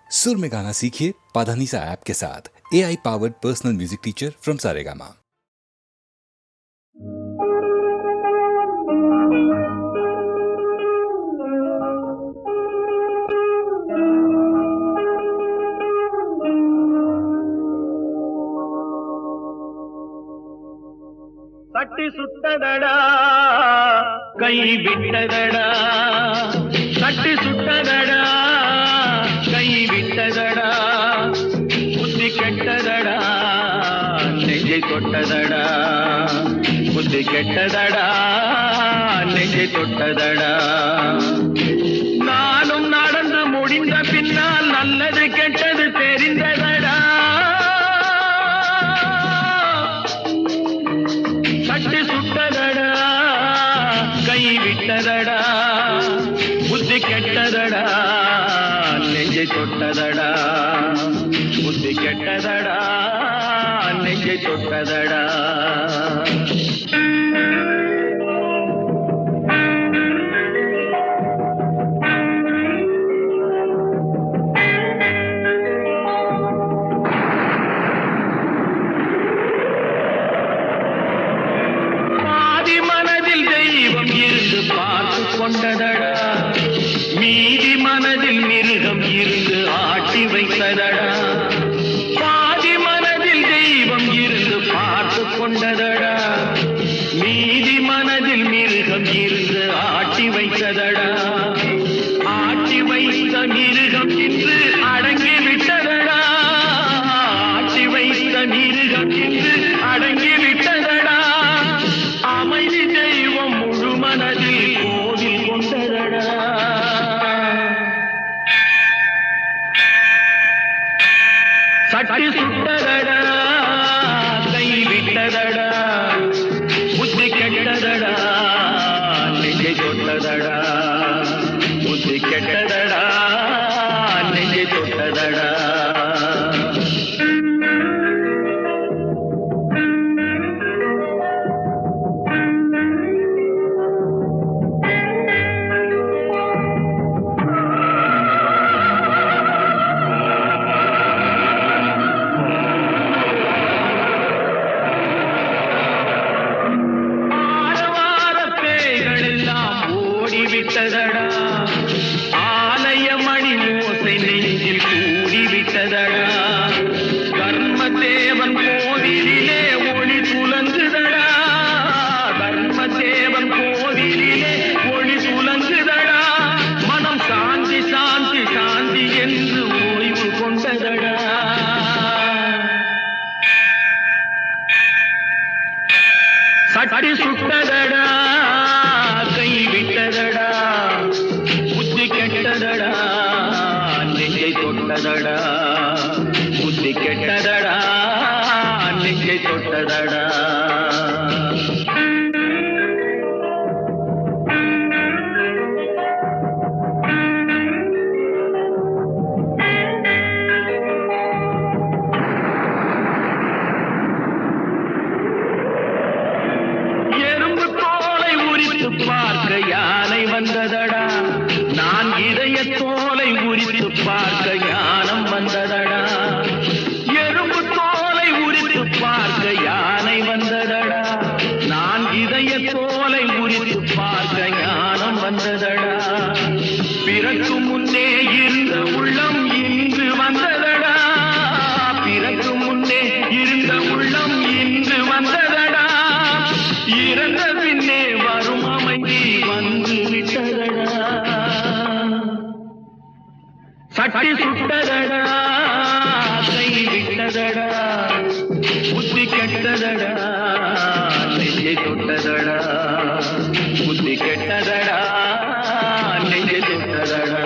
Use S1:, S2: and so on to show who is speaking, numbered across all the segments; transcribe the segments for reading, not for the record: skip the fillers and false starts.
S1: सुर में गाना सीखिए पाधानीसा ऐप के साथ। AI powered personal music teacher from Saregama.
S2: கட்டி சுட்டதடா கை விட்டதடா, கட்டி சுட்டதடா கை விட்டதடா, புத்தி கெட்டதடா நெஞ்சை தொட்டதடா, புத்தி கெட்டதடா நெஞ்சை தொட்டதடா. நானும் நடந்து முடிந்த பின்னால் நல்லது கெட்டது தெரிந்ததடா. கட்டி சுட்டதடா கை விட்டதடா, புத்தி கெட்டதடா நெஞ்சை தொட்டதடா, புத்தி கெட்டதடா நெஞ்சை தொட்டதடா. கொண்டதடா மீதி மனதில் மிருகம் இருந்து ஆட்டி வைத்ததடா, பாதி மனதில் தெய்வம் இருந்து பார்த்து கொண்டதடா, மீதி மனதில் மிருகம் இருந்து ஆட்டி வைத்ததடா. ஆட்டி வைத்த மிருகம் இன்று அடங்கி விட்டதடா, ஆட்டி வைத்த மிருகம் இன்று அடங்கி விட்டதடா. அமைதி தெய்வம் முழு மனதில் கோவில் கொண்டதடா. சட்டி சுட்டதடா கை விட்டதடா, புத்தி கெட்டதடா நெஞ்சை தொட்டதடா, புத்தி கெட்டதடா நெஞ்சை தொட்டதடா. விட்டதடா ஆலய மணி ஓசை நெஞ்சில் கூடிவிட்டதடா, கர்மதேவன் கோவிலிலே ஒளி துலங்குதடா, கர்மதேவன் கோவிலிலே ஒளி துலங்குதடா. மனம் சாந்தி சாந்தி சாந்தி என்று ஓய்வு கொண்டதடா. சட்டி சுட்டதடா கை விட்டதடா, புத்தி கெட்டதடா நெஞ்சை தொட்டதடா, புத்தி கெட்டதடா நெஞ்சை தொட்டதடா. பார்க்க யானை வந்ததடா, நான் இதய தோலை உரித்து பார்க்க ஞானம் வந்ததடா. எறும்பு தோலை உரித்து பார்க்க யானை வந்ததடா, நான் இதய தோலை உரித்து பார்க்க ஞானம் வந்ததடா. பிறக்கு முன்னே இருந்த உள்ளம் இன்று வந்ததடா, பிறக்கு முன்னே இருந்த உள்ளம் இன்று வந்ததடா. இறந்த பின்னே வரும் அமைதி வந்து விட்டதடா. சட்டி சுட்டதடா கை விட்டதடா, புத்தி கெட்டதடா நெஞ்சை தொட்டதடா, புத்தி கெட்டதடா நெஞ்சை தொட்டதடா.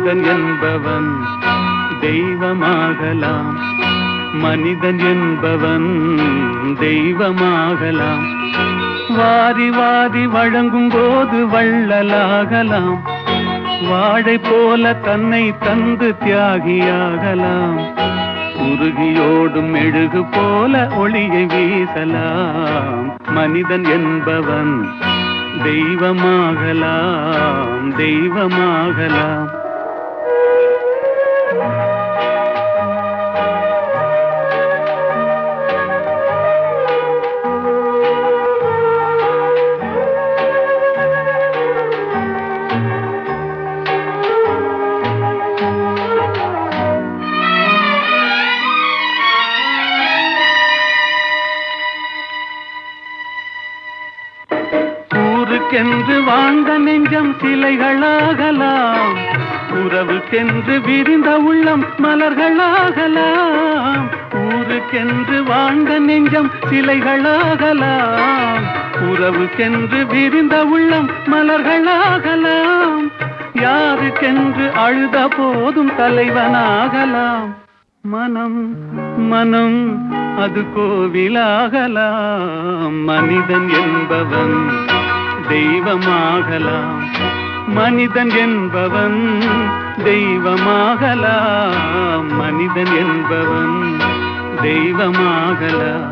S3: மனிதன் என்பவன் தெய்வமாகலாம், மனிதன் என்பவன் தெய்வமாகலாம். வாரி வாரி வழங்கும் போது வள்ளலாகலாம், வாழை போல தன்னை தந்து தியாகியாகலாம். உருகியோடும் மெழுகு போல ஒளியை வீசலாம். மனிதன் என்பவன் தெய்வமாகலாம், தெய்வமாகலாம். ஊருக்கென்று வாழ்ந்த நெஞ்சம் சிலைகளாகலாம், உறவுக்கென்று விரிந்த உள்ளம் மலர்களாகலாம். ஊருக்கென்று வாழ்ந்த நெஞ்சம் சிலைகளாகலாம், உறவுக்கென்று விரிந்த உள்ளம் மலர்களாகலாம். யாருக்கென்று அழுத போதும் தலைவனாகலாம். மனம் மனம் அது கோவிலாகலாம். மனிதன் என்பவன் தெய்வமாகலாம், மனிதன் என்பவன் தெய்வமாகலாம், மனிதன் என்பவன் தெய்வமாகலாம்.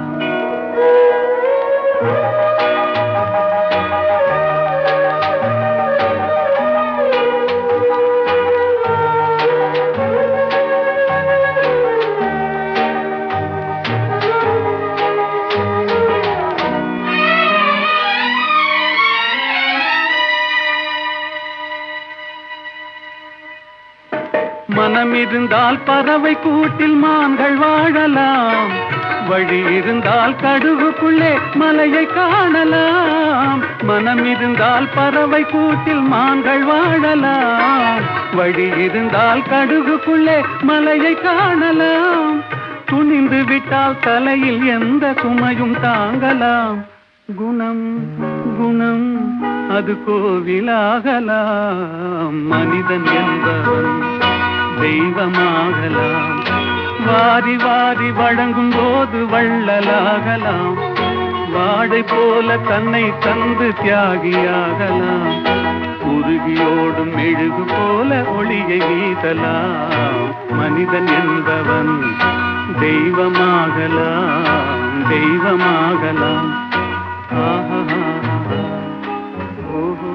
S3: மனம் இருந்தால் பறவை கூட்டில் மான்கள் வாழலாம், வழி இருந்தால் கடுகுக்குள்ளே மலையை காணலாம். மனம் இருந்தால் பறவை கூட்டில் மான்கள் வாழலாம், வழி இருந்தால் கடுகுக்குள்ளே மலையை காணலாம். துணிந்து விட்டால் தலையில் எந்த சுமையும் தாங்கலாம். குணம் குணம் அது கோவிலாகலாம். மனிதன் என்பவன் தெய்வமாகலாம், வாரி வாரி வழங்கும் போது வள்ளலாகலாம். வாழை போல தன்னை தந்து தியாகியாகலாம். உருகியோடும் மெழுகு போல ஒளியை வீசலாம். மனிதன் என்பவன் தெய்வமாகலாம், தெய்வமாகலாம். ஆஹா ஓஹோ.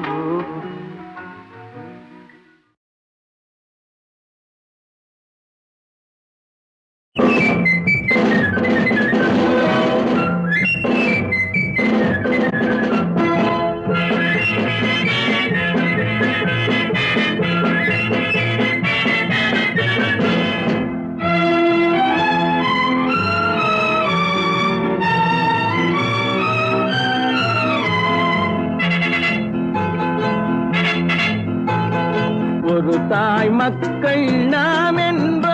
S3: ஒரு தாய் மக்கள் நாம் என்போம்,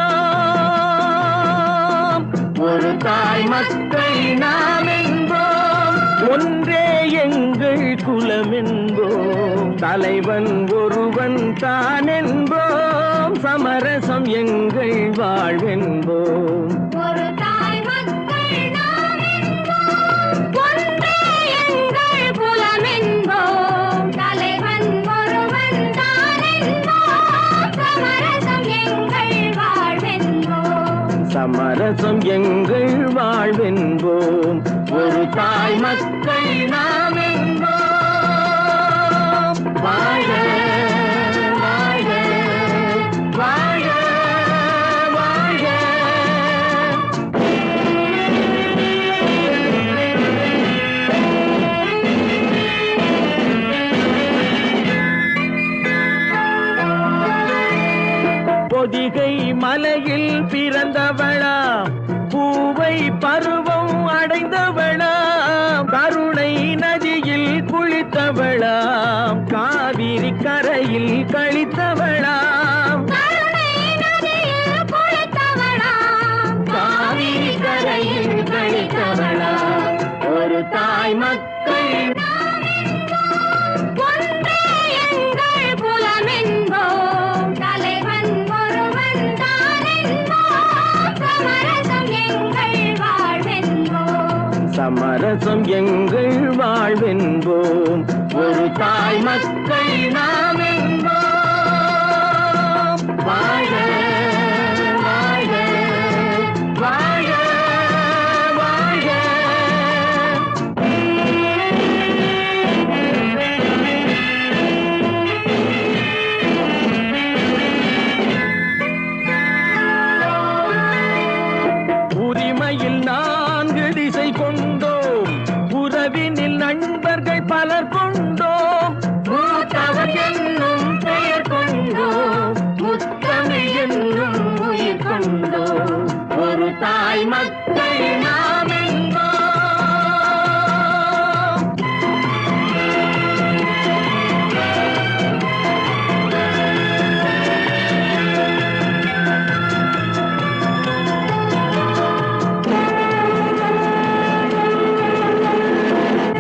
S3: ஒரு தாய் மக்கள் நாம் என்போம். ஒன்றே எங்கள் குலம் என்போம், தலைவன் ஒருவன் தான் என்போம். சமரசம் எங்கள் வாழ்வென்போம். சமரசம் எங்கள் வாழ்வென்போம். ஒரு தாய் மக்கள் நாம் என்போம். வாழ வாழ வாழ வாழ. பொதிகை மலையில் பிறந்தவளா, பூவை பருவம் அடைந்தவளாம். கருணை நதியில் குளித்தவளாம், காவிரி கரையில் கழித்தவளாம். காவிரி கரையில் கழித்தவளாம். ஒரு தாய் மக்கள் தலைவன் சமரசம் எங்கள் வாழ்வென்போம். ஒரு தாய் மக்கள் நாம் என்போம். வாழ வாழ வாழ வாழ. உரிமையில் 4 திசை கொண்டோம், உறவினில் நண்பர்கள் பலர் கொண்டோம். மூத்தவர் என்னும் பெயர் கொண்டோம், முத்தமிழ் என்னும் உயிர் கொண்டோம். ஒரு தாய் மக்கள் நாம் என்போம்.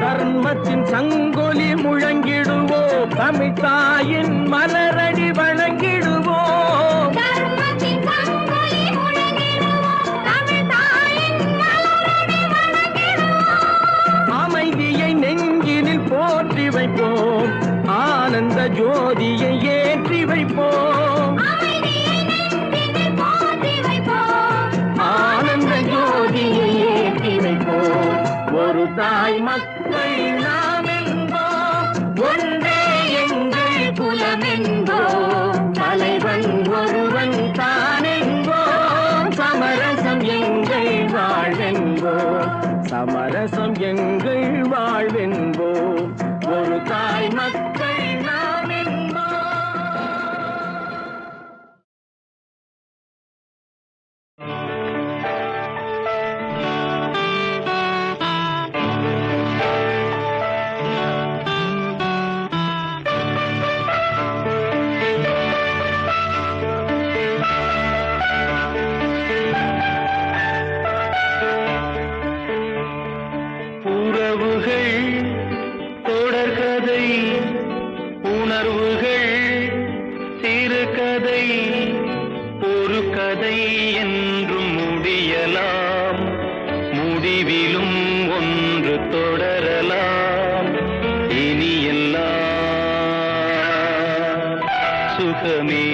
S3: தர்மத்தின் சங்கொலி முழங்கிடுவோம், தமிழ் தாயின் மலரடி வணங்கிடுவோம்.
S4: தர்மத்தின் சங்கொலி முழங்கிடுவோம், தமிழ் தாயின் மலரடி வணங்கிடுவோம்.
S3: அமைதியை நெஞ்சினில் போற்றி வைப்போம், ஆனந்த ஜோதியை ஏற்றி வைப்போம்.
S4: அமைதியை நெஞ்சினில் போற்றி வைப்போம்,
S3: ஆனந்த ஜோதியை ஏற்றி வைப்போம். ஒரு தாய் மக்கள் நாம் என்போம், ஒன்றே எங்கள் குலம் என்போம். தலைவன் ஒருவன் தான் என்போம், சமரசம் எங்கள் வாழ்வென்போம். சமரசம் எங்கள் வாழ்வென்போம். ஒரு தாய் மக்கள் நாம் என்போம். உறவுகள் தொடர்கதை, உணர்வுகள் சிறுகதை. ஒரு கதை என்றும் முடியலாம், முடிவிலும் ஒன்று தொடரலாம். இனி எல்லாம் சுகமே.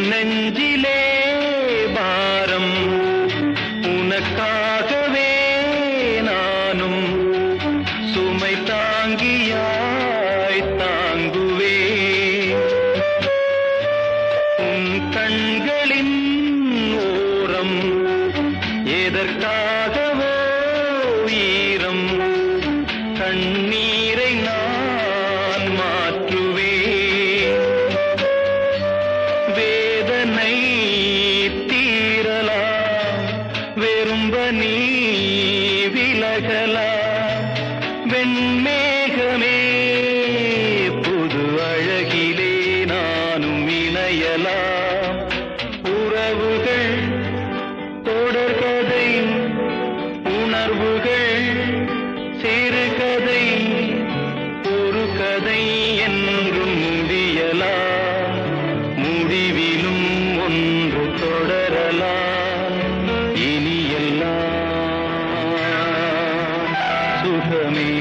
S3: நெஞ்சிலே பாரம், உனக்காகவே நானும் சுமை தாங்கியாய் தாங்குவே. உன் கண்களின் ஓரம் எதற்காகவோ ஈரம், கண்ணீரை நான் மாற்றுவே. வேதனை தீரலாம், வெறும்ப நீ விலகலாம். வெண்மேகமே புது அழகிலே நானும் இணையலாம். உறவுகள் தொடர்கதை, உணர்வுகள் சிறுகதை. ஒரு கதை என்றும் முடியலாம், முடிவிலும் ஒன்று தொடரலாம். இனி எல்லாம் சுகமே.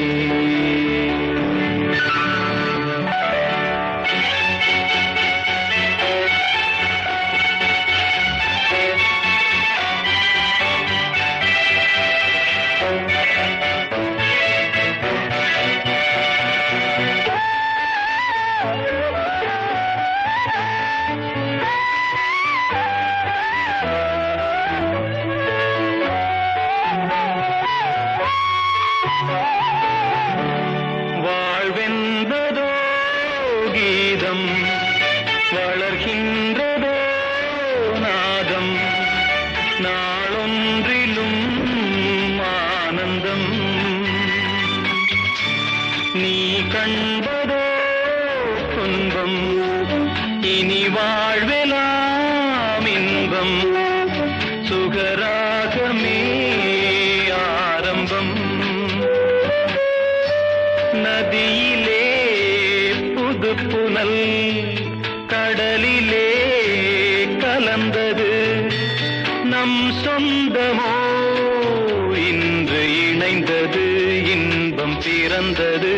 S3: நின்றதோ நாதம் நாளொன்றிலும் ஆனந்தம் நீ கண்பதோ துன்பம் இனி வாழ்வெலாம் இன்பம் சுகராகமே ஆரம்பம் நதியிலே புது புனல் கடலிலே கலந்தது நம் சொந்தமோ இன்று இணைந்தது இன்பம் பிறந்தது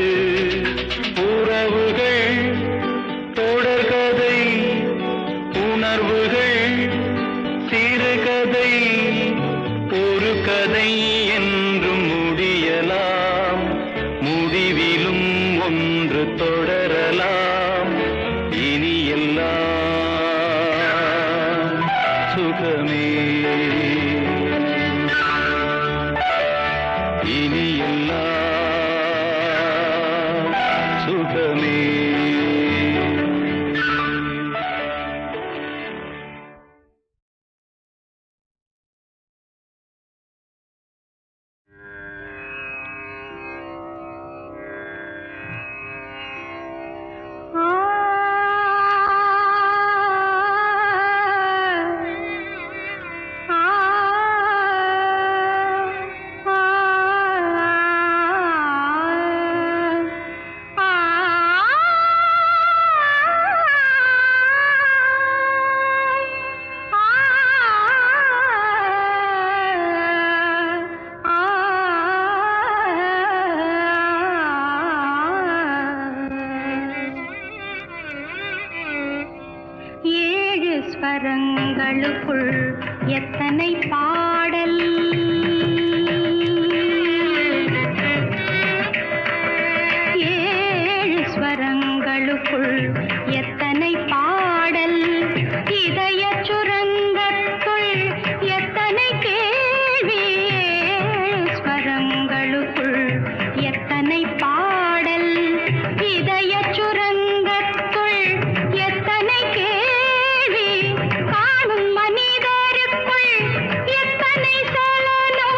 S3: உறவுகள் தொடர்கதை உணர்வுகள் சிறுகதை ஒரு கதை என்றும் முடியலாம் முடிவிலும் ஒன்று தொடரலாம் இனி எல்லாம் சுகமே இனி எல்லாம் சுகமே
S4: ஸ்வரங்களுக்குள் எத்தனை பாடல் ஏழு ஸ்வரங்களுக்குள் எத்தனை பாடல் இதய சுரங்கத்துள் எத்தனை கேள்வி ஏழு ஸ்வரங்களுக்குள் எத்தனை பாடல் இதய சுரங்கத்துள் எத்தனை கேள்வி காணும் மனிதருக்குள் எத்தனை சலனம்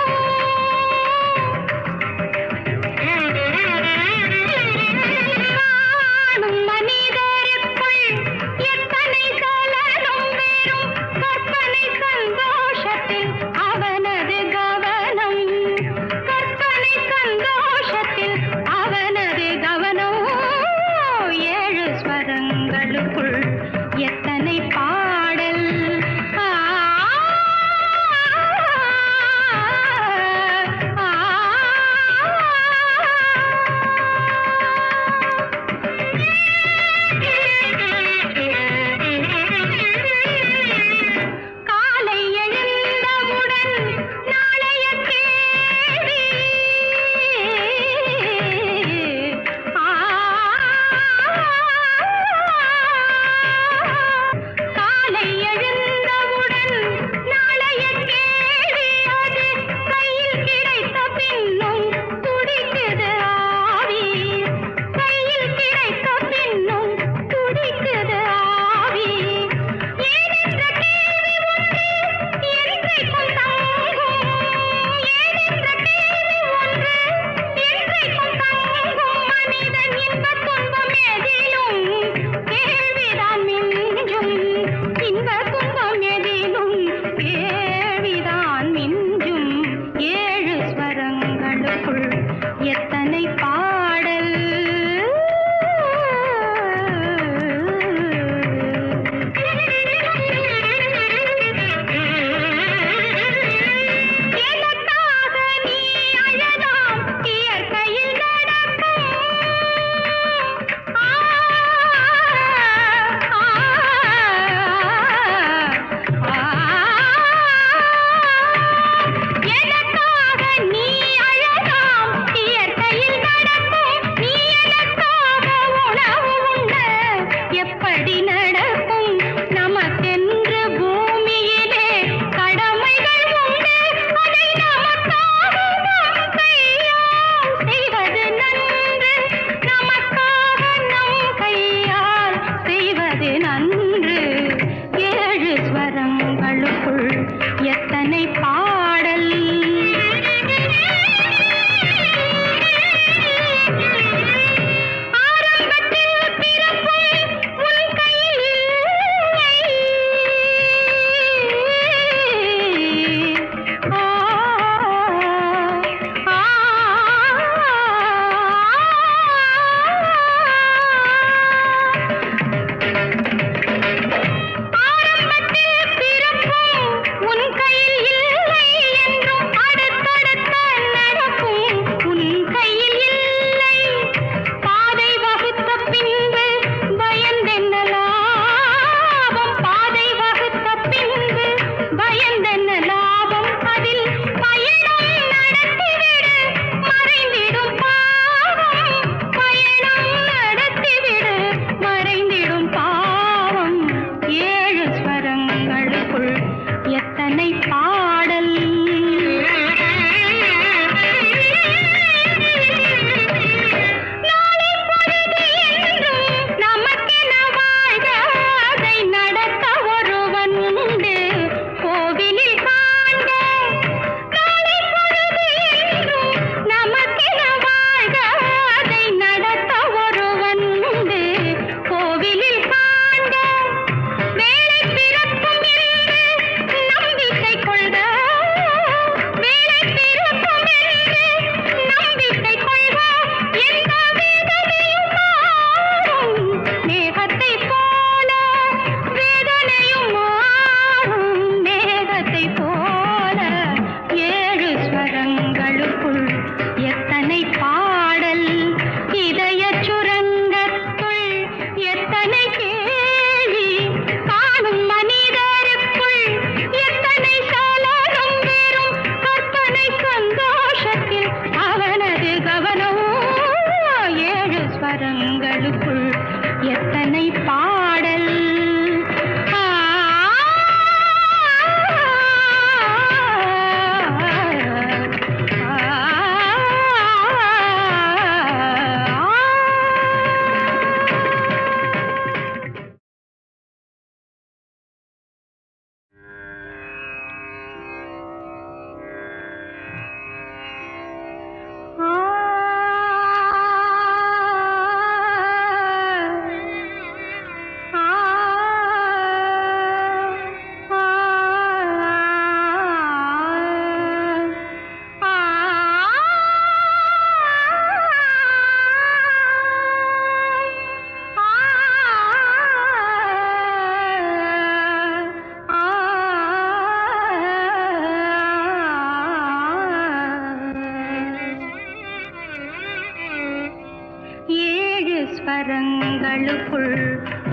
S4: பரங்களுக்குள்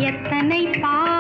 S4: எத்தனை பாடல்